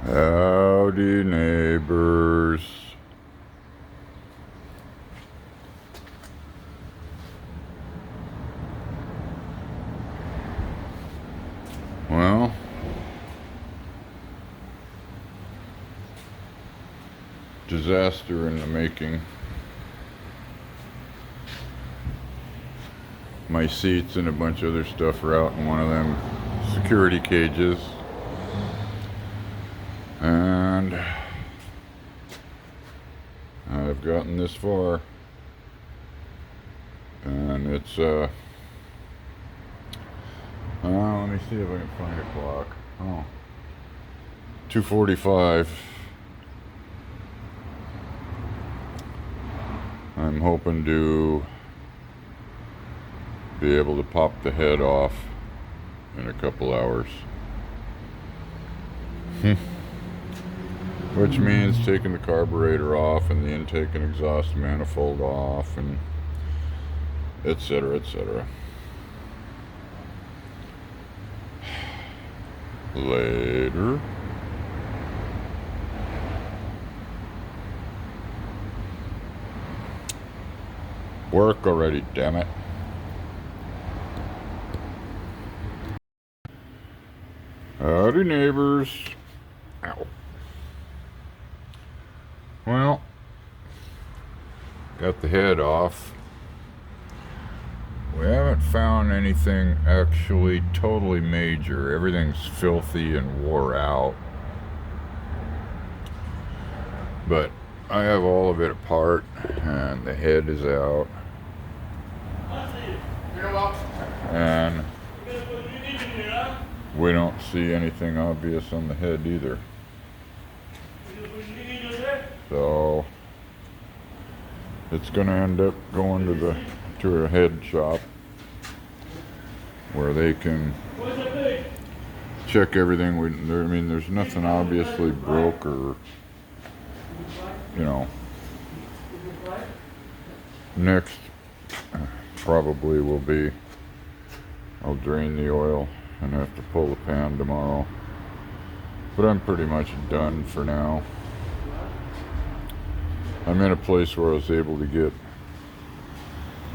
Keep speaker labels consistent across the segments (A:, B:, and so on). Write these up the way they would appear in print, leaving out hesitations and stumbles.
A: Howdy, neighbors. Well, disaster in the making. My seats and a bunch of other stuff are out in one of them security cages. And I've gotten this far. And it's, let me see if I can find a clock. Oh, 2:45. I'm hoping to be able to pop the head off in a couple hours. Which means taking the carburetor off and the intake and exhaust manifold off and etc., etc. Later. Work already, damn it. Howdy, neighbors. Ow. Well, got the head off. We haven't found anything actually totally major. Everything's filthy and wore out. But I have all of it apart and the head is out. And we don't see anything obvious on the head either. So it's gonna end up going to a head shop where they can check everything. I mean, there's nothing obviously broke or, you know. Next probably will be, I'll drain the oil and have to pull the pan tomorrow. But I'm pretty much done for now. I'm in a place where I was able to get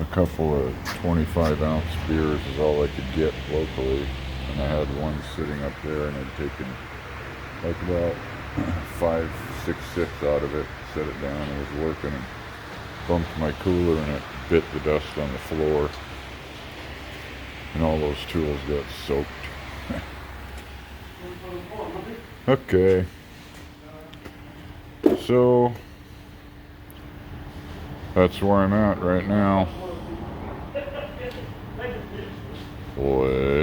A: a couple of 25-ounce beers is all I could get locally. And I had one sitting up there and I'd taken like about 5-6 sips out of it, set it down, and was working and bumped my cooler and it bit the dust on the floor. And all those tools got soaked. Okay. So that's where I'm at right now. Boy.